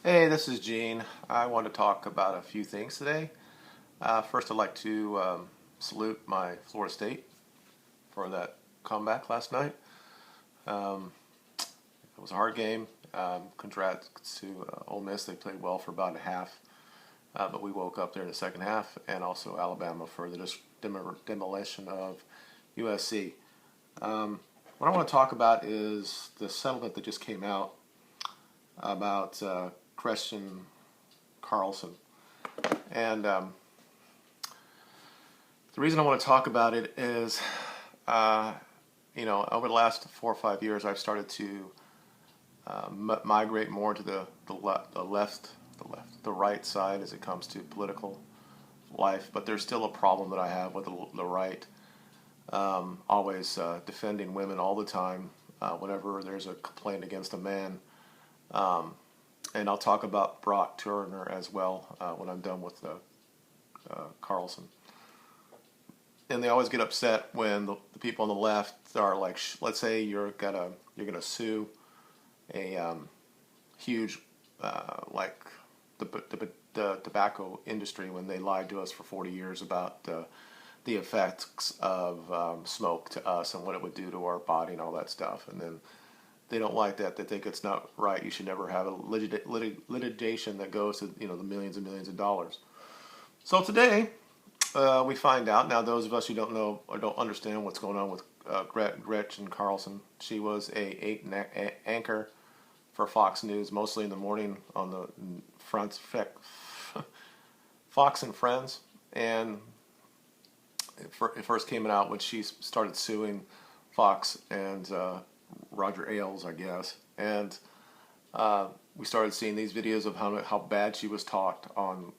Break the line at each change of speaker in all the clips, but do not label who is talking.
Hey, this is Gene. I want to talk about a few things today. First, I'd like to salute my Florida State for that comeback last night. Um, it was a hard game. Congrats to Ole Miss. They played well for about a half, but we woke up there in the second half, and also Alabama for the demolition of USC. What I want to talk about is the settlement that just came out about Gretchen Carlson. And the reason I want to talk about it is, over the last 4 or 5 years, I've started to migrate more to the right side as it comes to political life. But there's still a problem that I have with the right, always defending women all the time whenever there's a complaint against a man. And I'll talk about Brock Turner as well when I'm done with Carlson. And they always get upset when the people on the left are like, let's say you're gonna sue a huge like the tobacco industry when they lied to us for 40 years about the effects of smoke to us and what it would do to our body and all that stuff, and then they don't like that. They think it's not right. You should never have a litigation that goes to the millions and millions of dollars. So today we find out. Now, those of us who don't know or don't understand what's going on with Gretchen Carlson, she was a anchor for Fox News, mostly in the morning on the Fox and Friends, and it first came out when she started suing Fox and Roger Ailes, I guess, and we started seeing these videos of how bad she was talked on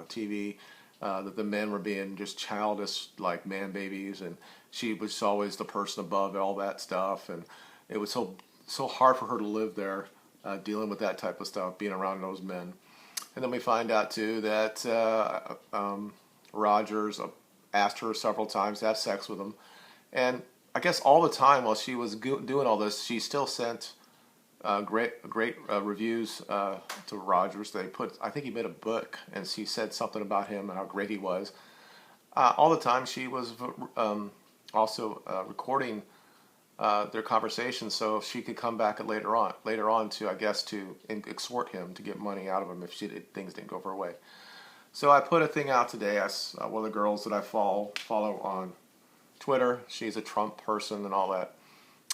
TV. That the men were being just childish, like man babies, and she was always the person above all that stuff, and it was so hard for her to live there, dealing with that type of stuff, being around those men. And then we find out too that Rogers asked her several times to have sex with him, and I guess all the time while she was doing all this, she still sent great reviews to Rogers. I think he made a book, and she said something about him and how great he was. All the time she was also recording their conversations, so she could come back later on to, I guess, to exhort him to get money out of him if things didn't go her way. So I put a thing out today. One of the girls that I follow on Twitter, she's a Trump person and all that,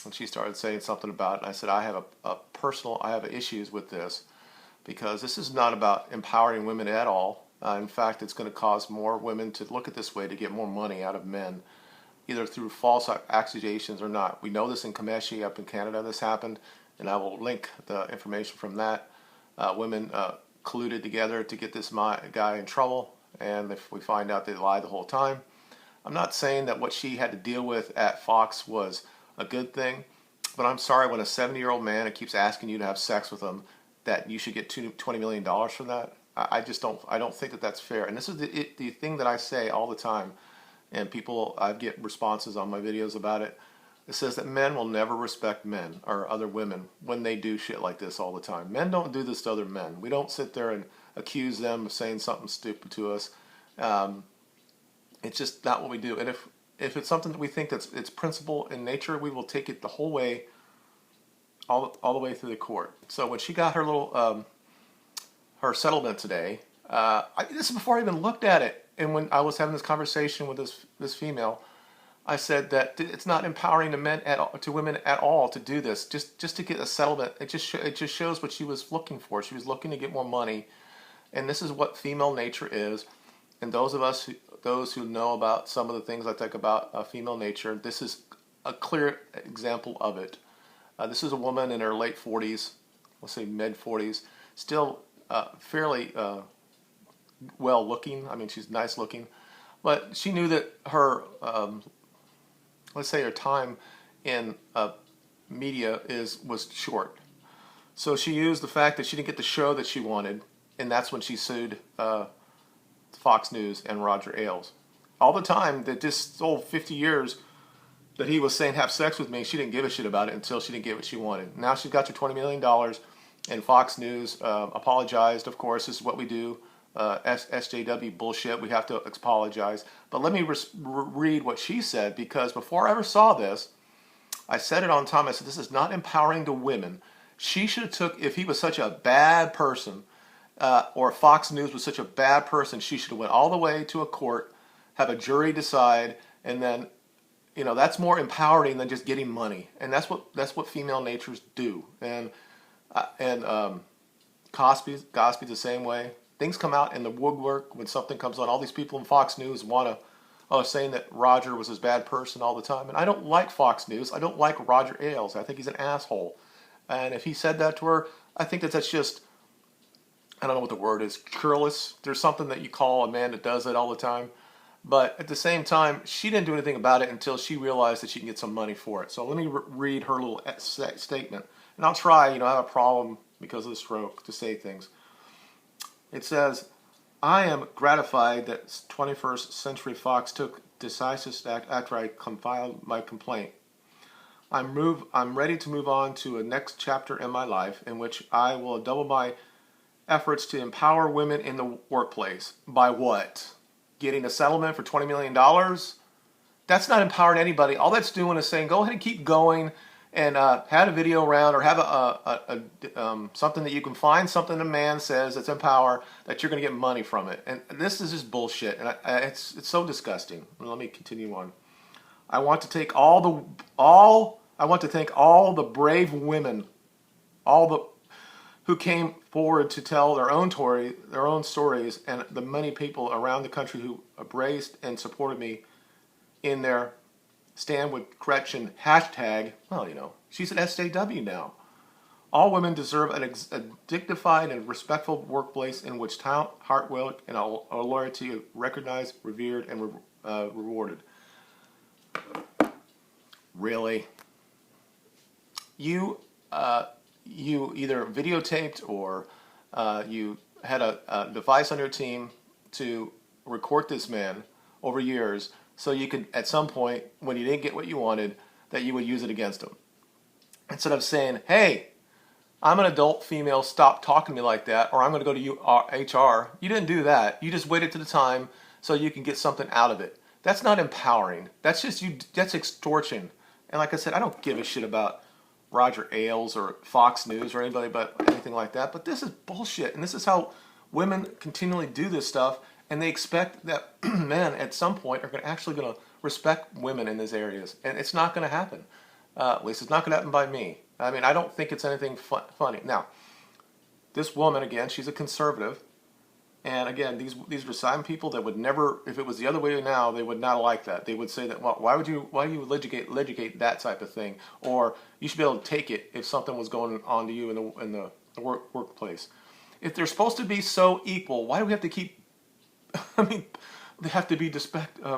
and she started saying something about it, and I said, I have issues with this, because this is not about empowering women at all. In fact, it's going to cause more women to look at this way to get more money out of men, either through false accusations or not. We know this in Comanche up in Canada, this happened, and I will link the information from that. Women colluded together to get this guy in trouble, and if we find out they lied the whole time. I'm not saying that what she had to deal with at Fox was a good thing, but I'm sorry, when a 70-year-old man who keeps asking you to have sex with him, that you should get $20 million for that. I don't think that that's fair. And this is the thing that I say all the time, and I get responses on my videos about it. It says that men will never respect men or other women when they do shit like this all the time. Men don't do this to other men. We don't sit there and accuse them of saying something stupid to us. It's just not what we do. And if it's something that we think it's principle in nature, we will take it the whole way, all the way through the court. So when she got her her settlement today, this is before I even looked at it. And when I was having this conversation with this female, I said that it's not empowering to women at all to do this. Just to get a settlement, it just shows what she was looking for. She was looking to get more money, and this is what female nature is. And those who know about some of the things I think about female nature, this is a clear example of it. This is a woman in her late 40s, let's say mid 40s, still fairly well looking. I mean, she's nice looking, but she knew that her, let's say, her time in media was short. So she used the fact that she didn't get the show that she wanted, and that's when she sued Fox News and Roger Ailes. All the time that this whole 50 years that he was saying have sex with me, she didn't give a shit about it until she didn't get what she wanted. Now she's got your $20 million, And Fox News apologized. Of course, this is what we do. SJW bullshit. We have to apologize. But let me read what she said, because before I ever saw this, I said it on time. I said, this is not empowering the women. She should have took, if he was such a bad person, or Fox News was such a bad person, she should have went all the way to a court, have a jury decide, and then, that's more empowering than just getting money. And that's what female natures do. And Cosby's the same way. Things come out in the woodwork when something comes on. All these people in Fox News saying that Roger was this bad person all the time. And I don't like Fox News. I don't like Roger Ailes. I think he's an asshole. And if he said that to her, I think that's just, I don't know what the word is, careless. There's something that you call a man that does it all the time. But at the same time, she didn't do anything about it until she realized that she can get some money for it. So let me read her little statement. And I'll try, I have a problem because of the stroke to say things. It says, I am gratified that 21st Century Fox took decisive steps after I compiled my complaint. I'm ready to move on to a next chapter in my life in which I will double my efforts to empower women in the workplace. By what? Getting a settlement for $20 million? That's not empowering anybody. All that's doing is saying, go ahead and keep going and have a video around, or have something that you can find something a man says that's empower, that you're going to get money from it. And this is just bullshit. And it's so disgusting. Let me continue on. I want to thank all the brave women, who came forward to tell their own stories, and the many people around the country who embraced and supported me in their stand with Gretchen hashtag. Well, she's an SJW now. All women deserve a dignified and respectful workplace in which talent, hard work, and loyalty are recognized, revered, and rewarded. Really? You either videotaped or you had a device on your team to record this man over years, so you could, at some point, when you didn't get what you wanted, that you would use it against him. Instead of saying, hey, I'm an adult female, stop talking to me like that, or I'm going to go to HR. You didn't do that. You just waited to the time so you can get something out of it. That's not empowering. That's extortion. And like I said, I don't give a shit about Roger Ailes or Fox News or anybody but anything like that. But this is bullshit. And this is how women continually do this stuff. And they expect that men at some point are actually going to respect women in these areas. And it's not going to happen. At least it's not going to happen by me. I mean, I don't think it's anything funny. Now, this woman, again, she's a conservative. And again, these were some people that would never, if it was the other way now, they would not like that. They would say that, well, why do you litigate that type of thing? Or you should be able to take it if something was going on to you in the workplace. If they're supposed to be so equal, why do we have to keep, I mean, they have to be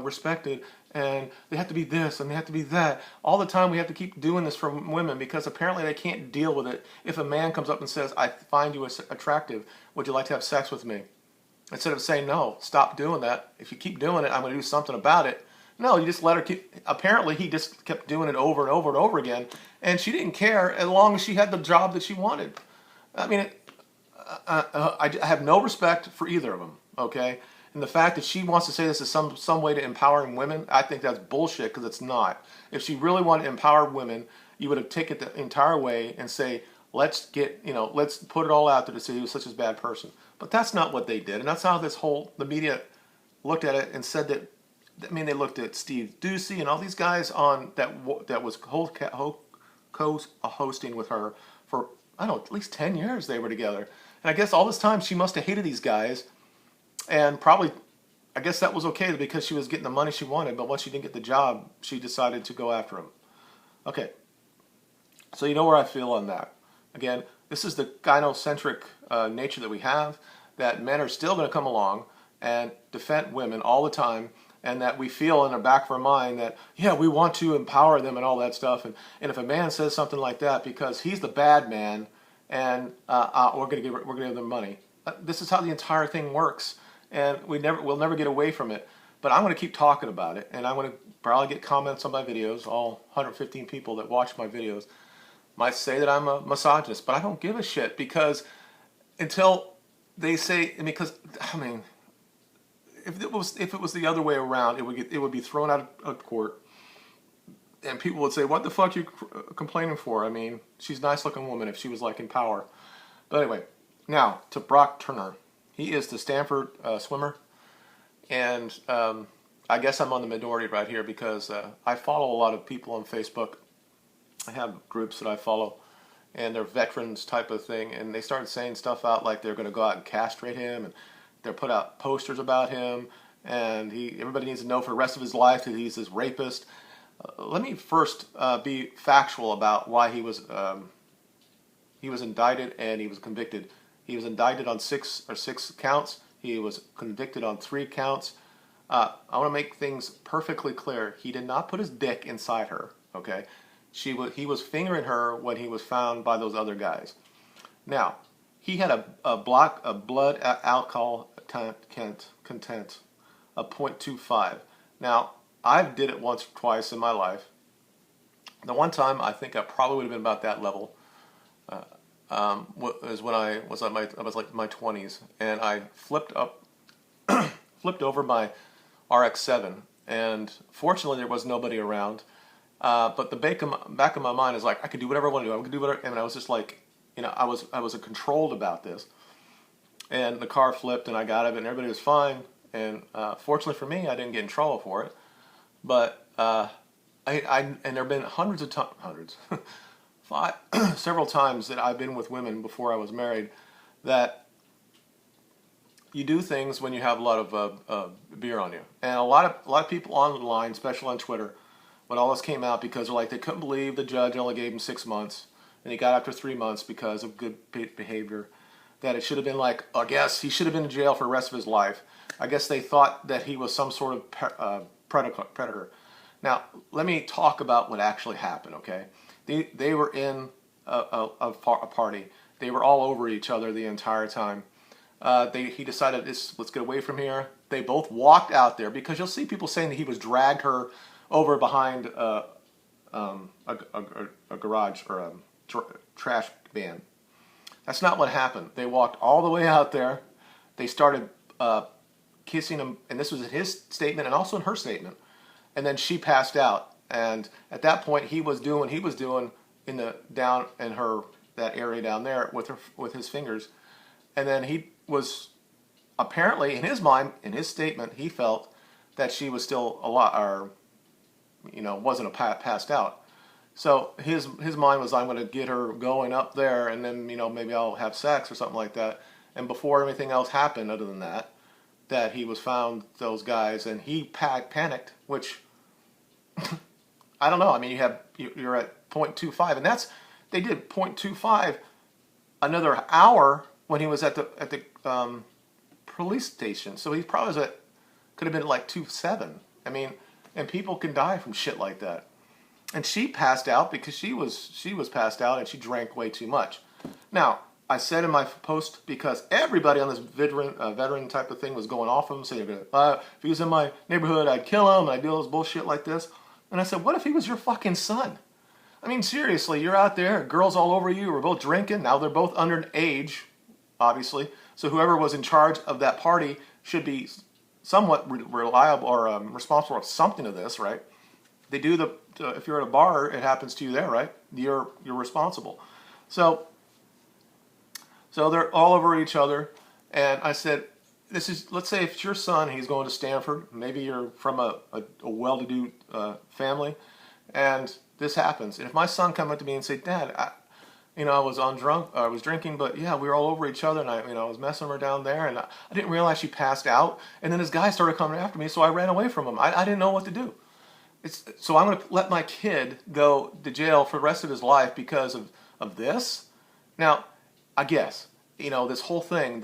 respected, and they have to be this, and they have to be that. All the time we have to keep doing this for women, because apparently they can't deal with it. If a man comes up and says, I find you attractive, would you like to have sex with me? Instead of saying, no, stop doing that. If you keep doing it, I'm going to do something about it. No, you just let her keep. Apparently, he just kept doing it over and over and over again, and she didn't care as long as she had the job that she wanted. I mean, I have no respect for either of them, okay? And the fact that she wants to say this is some way to empowering women, I think that's bullshit, because it's not. If she really wanted to empower women, you would have taken it the entire way and say, let's put it all out there to say he was such a bad person. But that's not what they did. And that's how the media looked at it and said that, I mean, they looked at Steve Ducey and all these guys on that was co-hosting with her for, I don't know, at least 10 years they were together. And I guess all this time she must have hated these guys. And probably, I guess that was okay because she was getting the money she wanted. But once she didn't get the job, she decided to go after him. Okay. So you know where I feel on that. Again, this is the gynocentric nature that we have, that men are still going to come along and defend women all the time, and that we feel in the back of our mind that, yeah, we want to empower them and all that stuff. And if a man says something like that because he's the bad man, and we're going to give them money. This is how the entire thing works, and we'll never get away from it. But I'm going to keep talking about it, and I'm going to probably get comments on my videos, all 115 people that watch my videos. might say that I'm a misogynist, but I don't give a shit because until they say, because I mean, if it was the other way around, it would be thrown out of court, and people would say, "What the fuck are you complaining for?" I mean, she's a nice looking woman if she was like in power. But anyway, now to Brock Turner. He is the Stanford swimmer, and I guess I'm on the minority right here because I follow a lot of people on Facebook. I have groups that I follow, and they're veterans type of thing, and they started saying stuff out like they're going to go out and castrate him, and they'll put out posters about him, and everybody needs to know for the rest of his life that he's this rapist. Let me first be factual about why he was indicted and he was convicted. He was indicted on six counts. He was convicted on 3 counts. I want to make things perfectly clear. He did not put his dick inside her. Okay, he was fingering her when he was found by those other guys. Now, he had a blood alcohol content of 0.25. Now, I did it once or twice in my life. The one time I think I probably would have been about that level. Was when I was like my 20s, and I flipped over my RX-7, and fortunately there was nobody around. But the back of my mind is like, I could do whatever I want to do. I could do whatever, and I was just like, I was controlled about this. And the car flipped, and I got it, and everybody was fine. And fortunately for me, I didn't get in trouble for it. But and there've been several times that I've been with women before I was married that you do things when you have a lot of beer on you. And a lot of people online, especially on Twitter, when all this came out, because they're like, they couldn't believe the judge only gave him 6 months, and he got after 3 months because of good behavior, that it should have been like, I guess he should have been in jail for the rest of his life. I guess they thought that he was some sort of predator. Now, let me talk about what actually happened, okay? They were in a party. They were all over each other the entire time. He decided, let's get away from here. They both walked out there, because you'll see people saying that he was dragged her over behind a garage or a trash bin. That's not what happened. They walked all the way out there. They started kissing him, and this was in his statement and also in her statement. And then she passed out. And at that point, he was doing down in that area down there with his fingers. And then he was apparently, in his mind, in his statement, he felt that she was still alive, or wasn't passed out. So his mind was, I'm going to get her going up there, and then maybe I'll have sex or something like that. And before anything else happened, other than that he was found, those guys, and he panicked, which I don't know. I mean, you're at 0.25, and they did 0.25 another hour when he was at the police station. So he probably could have been like 2.7. I mean, and people can die from shit like that. And she passed out because she was passed out, and she drank way too much. Now, I said in my post, because everybody on this veteran type of thing was going off of him, saying, if he was in my neighborhood, I'd kill him, and I'd do all this bullshit like this. And I said, what if he was your fucking son? I mean, seriously, you're out there, girls all over you, we're both drinking. Now they're both underage, obviously. So whoever was in charge of that party should be somewhat reliable or responsible for something of this, right? They do if you're at a bar, it happens to you there, right? You're responsible. So they're all over each other, and I said, let's say if it's your son, he's going to Stanford, maybe you're from a well-to-do family, and this happens. And if my son come up to me and say, Dad, I was drinking, but yeah, we were all over each other, and I was messing with her down there, and I didn't realize she passed out, and then this guy started coming after me, so I ran away from him. I didn't know what to do. So I'm going to let my kid go to jail for the rest of his life because of this? Now, I guess, this whole thing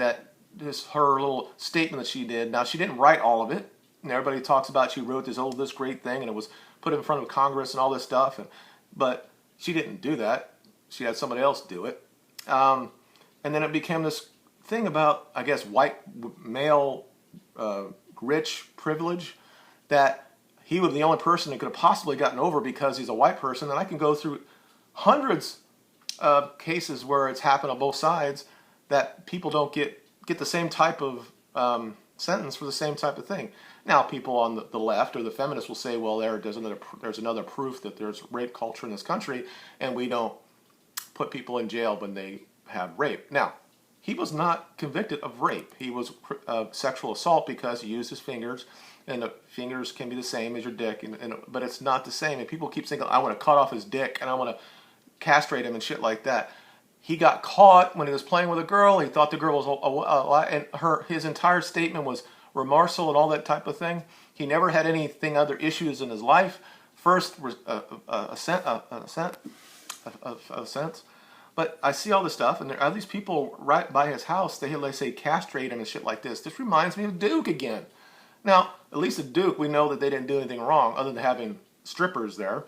her little statement that she did. Now, she didn't write all of it. And everybody talks about she wrote this great thing, and it was put in front of Congress and all this stuff. But she didn't do that. She had somebody else do it. And then it became this thing about, I guess, white male rich privilege, that he was the only person that could have possibly gotten over because he's a white person. And I can go through hundreds cases where it's happened on both sides that people don't get the same type of sentence for the same type of thing. Now, people on the left or the feminists will say, well, there's another proof that there's rape culture in this country, and we don't put people in jail when they have rape. Now, he was not convicted of rape. He was sexual assault because he used his fingers, and the fingers can be the same as your dick, but it's not the same. And people keep saying, I want to cut off his dick, and I want to castrate him and shit like that. He got caught when he was playing with a girl. He thought the girl was and his entire statement was remorseful and all that type of thing. He never had anything other issues in his life. First, a sense. But I see all this stuff, and there are these people right by his house. They say castrate him and shit like this. This reminds me of Duke again. Now, at least at Duke, we know that they didn't do anything wrong other than having strippers there.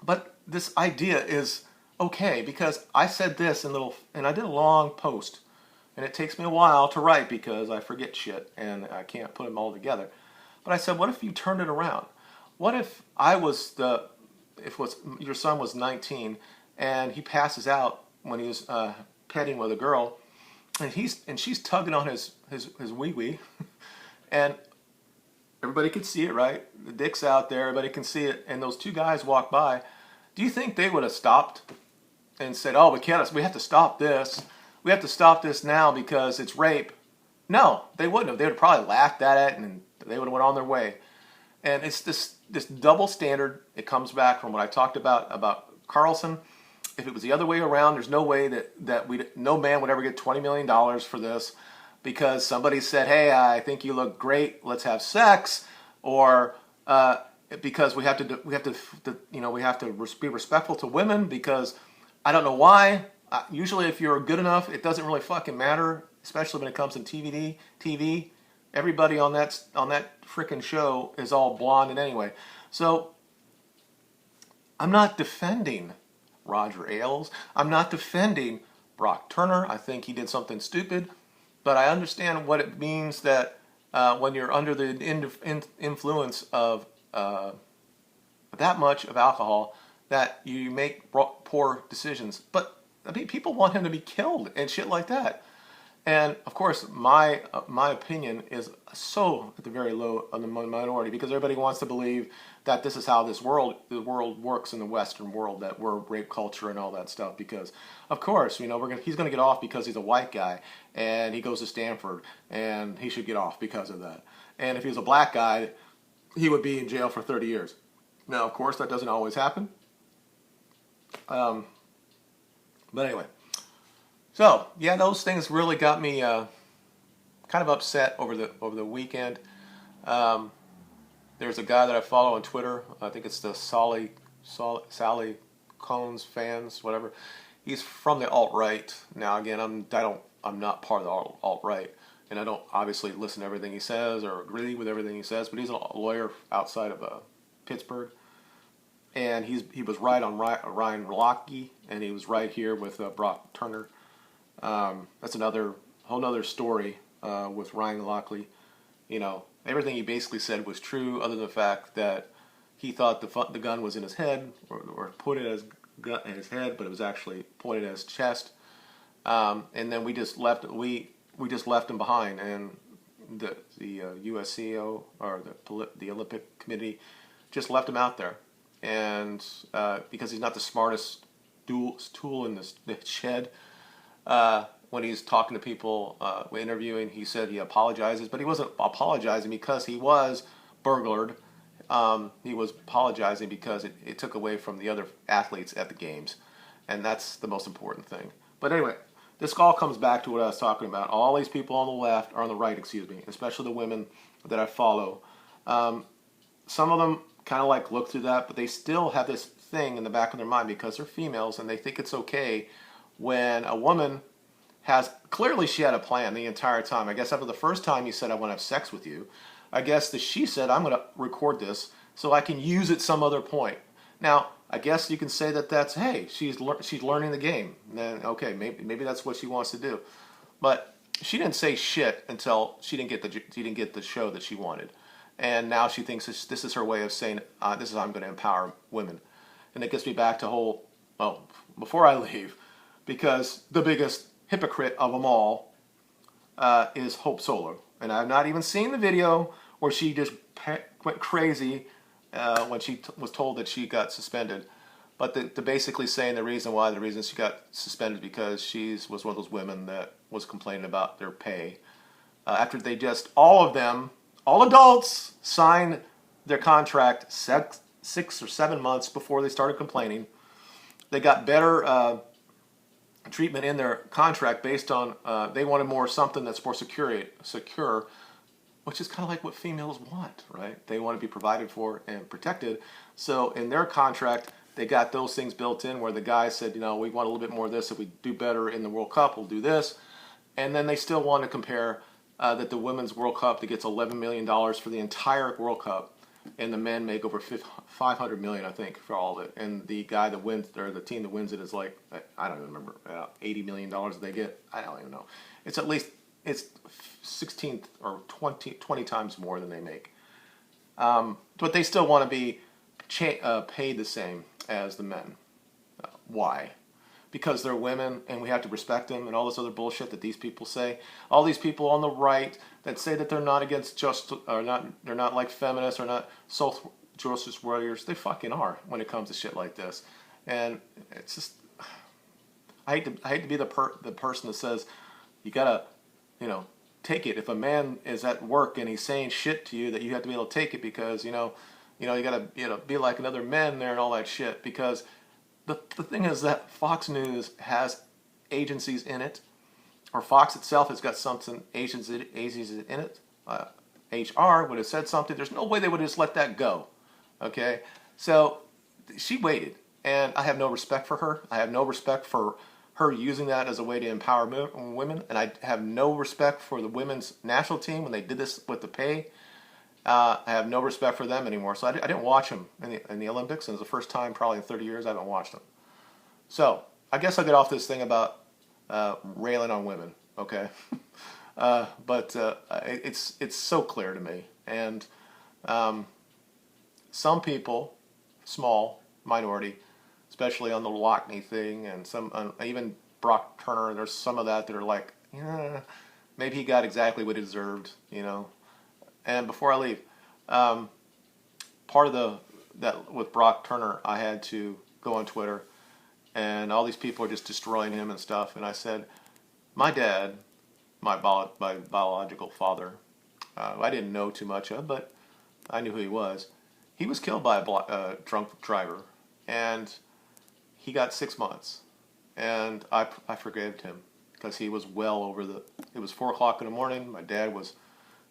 But this idea is okay, because I said this and I did a long post, and it takes me a while to write because I forget shit and I can't put them all together. But I said, what if you turned it around? What if your son was 19 and he passes out when he was petting with a girl, and she's tugging on his wee wee, and everybody could see it, right? The dick's out there, everybody can see it, and those two guys walk by. Do you think they would have stopped and said, "Oh, we have to stop this. We have to stop this now because it's rape"? No, they wouldn't have. They would have probably laughed at it and they would have went on their way. And it's this double standard. It comes back from what I talked about Carlson. If it was the other way around, there's no way that no man would ever get $20 million for this because somebody said, "Hey, I think you look great. Let's have sex," or because we have to be respectful to women because I don't know why. Usually, if you're good enough, it doesn't really fucking matter, especially when it comes to TV. Everybody on that freaking show is all blonde and anyway. So I'm not defending Roger Ailes. I'm not defending Brock Turner. I think he did something stupid, but I understand what it means that when you're under the influence of that much of alcohol, that you make poor decisions. But I mean, people want him to be killed and shit like that. And of course, my opinion is so at the very low on the minority because everybody wants to believe that this is how the world works in the Western world, that we're rape culture and all that stuff. Because of course, he's going to get off because he's a white guy and he goes to Stanford and he should get off because of that. And if he was a black guy, he would be in jail for 30 years. Now, of course, that doesn't always happen. But anyway, so yeah, those things really got me kind of upset over the weekend. There's a guy that I follow on Twitter. I think it's the Sally Cones fans, whatever. He's from the alt-right. Now again, I'm not part of the alt-right, and I don't obviously listen to everything he says or agree with everything he says. But he's a lawyer outside of Pittsburgh. And he was right on Ryan Lochte, and he was right here with Brock Turner. That's whole nother story with Ryan Lochte. Everything he basically said was true, other than the fact that he thought the gun was in his head or pointed at his head, but it was actually pointed at his chest. And then we just left him behind, and the USCO or the Olympic Committee just left him out there. And because he's not the smartest tool in the shed, when he's talking to people, interviewing, he said he apologizes, but he wasn't apologizing because he was burglared. He was apologizing because it took away from the other athletes at the games, and that's the most important thing. But anyway, this all comes back to what I was talking about. All these people on the left, or on the right, especially the women that I follow. Some of them kind of look through that, but they still have this thing in the back of their mind because they're females and they think it's okay when a woman clearly she had a plan the entire time. I guess after the first time you said, "I want to have sex with you," I guess she said, "I'm going to record this so I can use it some other point." Now, I guess you can say that's, hey, she's learning the game. And then, okay, maybe that's what she wants to do. But she didn't say shit until she didn't get the show that she wanted. And now she thinks this is her way of saying, this is how I'm going to empower women. And it gets me back to before I leave, because the biggest hypocrite of them all is Hope Solo. And I've not even seen the video where she just went crazy when she was told that she got suspended. But to basically saying the reason she got suspended is because she was one of those women that was complaining about their pay. After they just, all of them, all adults, signed their contract 6 or 7 months before they started complaining. They got better treatment in their contract based on, they wanted more something that's more secure, which is kind of like what females want, right? They want to be provided for and protected. So in their contract, they got those things built in where the guy said, we want a little bit more of this. If we do better in the World Cup, we'll do this. And then they still want to compare that the Women's World Cup that gets $11 million for the entire World Cup, and the men make over $500 million, I think, for all of it. And the guy that wins, or the team that wins it, is like, I don't even remember, $80 million they get. I don't even know. It's at least, it's 16 or 20 times more than they make. But they still want to be paid the same as the men. Why? Because they're women and we have to respect them, and all this other bullshit that these people say. All these people on the right that say that they're not against they're not like feminists or not social justice warriors. They fucking are when it comes to shit like this. And it's just, I hate to be the person that says you gotta, take it. If a man is at work and he's saying shit to you, that you have to be able to take it because you gotta be like another men there and all that shit. Because the thing is that Fox News has agencies in it, or Fox itself has got something, agencies in it. HR would have said something. There's no way they would have just let that go. Okay? So she waited, and I have no respect for her. I have no respect for her using that as a way to empower women, and I have no respect for the women's national team when they did this with the pay. I have no respect for them anymore. So I didn't watch them in the Olympics, and it was the first time probably in 30 years I haven't watched them. So I guess I'll get off this thing about railing on women, okay? But it's so clear to me. And some people, small minority, especially on the Lochte thing, and some even Brock Turner, there's some of that are like, maybe he got exactly what he deserved, And before I leave, part of that with Brock Turner, I had to go on Twitter, and all these people are just destroying him and stuff. And I said, my dad, my biological father, I didn't know too much of, but I knew who he was. He was killed by a drunk driver, and he got 6 months. And I forgave him because he was well over it was 4 o'clock in the morning. My dad was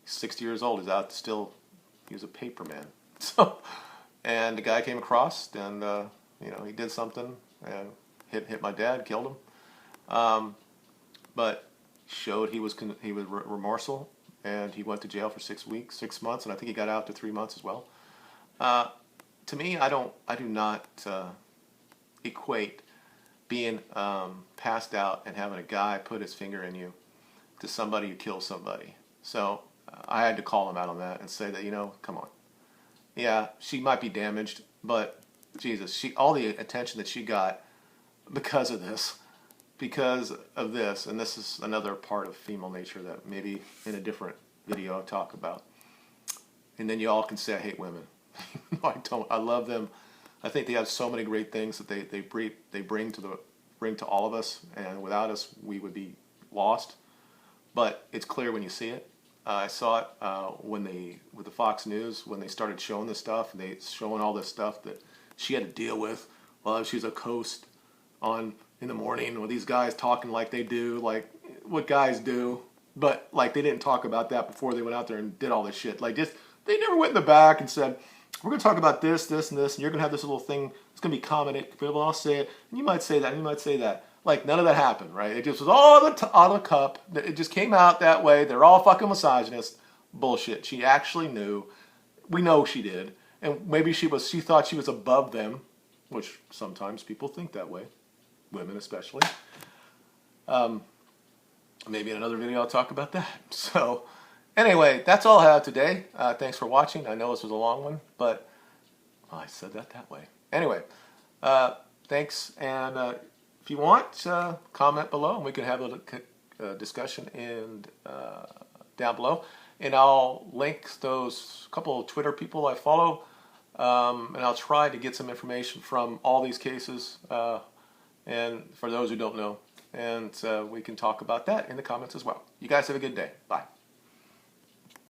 60 years old. He's out still. He was a paper man. So, and the guy came across, and he did something and hit my dad, killed him. But showed he was remorseful, and he went to jail for 6 months, and I think he got out to 3 months as well. To me, I do not equate being passed out and having a guy put his finger in you to somebody who kills somebody. So I had to call him out on that and say that, come on. Yeah, she might be damaged, but Jesus, all the attention that she got because of this, and this is another part of female nature that maybe in a different video I'll talk about. And then you all can say I hate women. No, I don't. I love them. I think they have so many great things that they bring to all of us, and without us, we would be lost. But it's clear when you see it. I saw it with the Fox News when they started showing this stuff. They showing all this stuff that she had to deal with while she was a host in the morning with these guys talking like they do, like what guys do. But like they didn't talk about that before they went out there and did all this shit. Like just they never went in the back and said, we're going to talk about this, this, and this, and you're going to have this little thing. It's going to be commented. People all say it, and you might say that, and you might say that. Like, none of that happened, right? It just was all out of the cup. It just came out that way. They're all fucking misogynists. Bullshit. She actually knew. We know she did. And maybe she thought she was above them, which sometimes people think that way. Women especially. Maybe in another video I'll talk about that. So, anyway, that's all I have today. Thanks for watching. I know this was a long one, but I said that way. Anyway, thanks, and if you want, comment below and we can have a discussion down below. And I'll link those couple of Twitter people I follow, and I'll try to get some information from all these cases, and for those who don't know. And we can talk about that in the comments as well. You guys have a good day. Bye.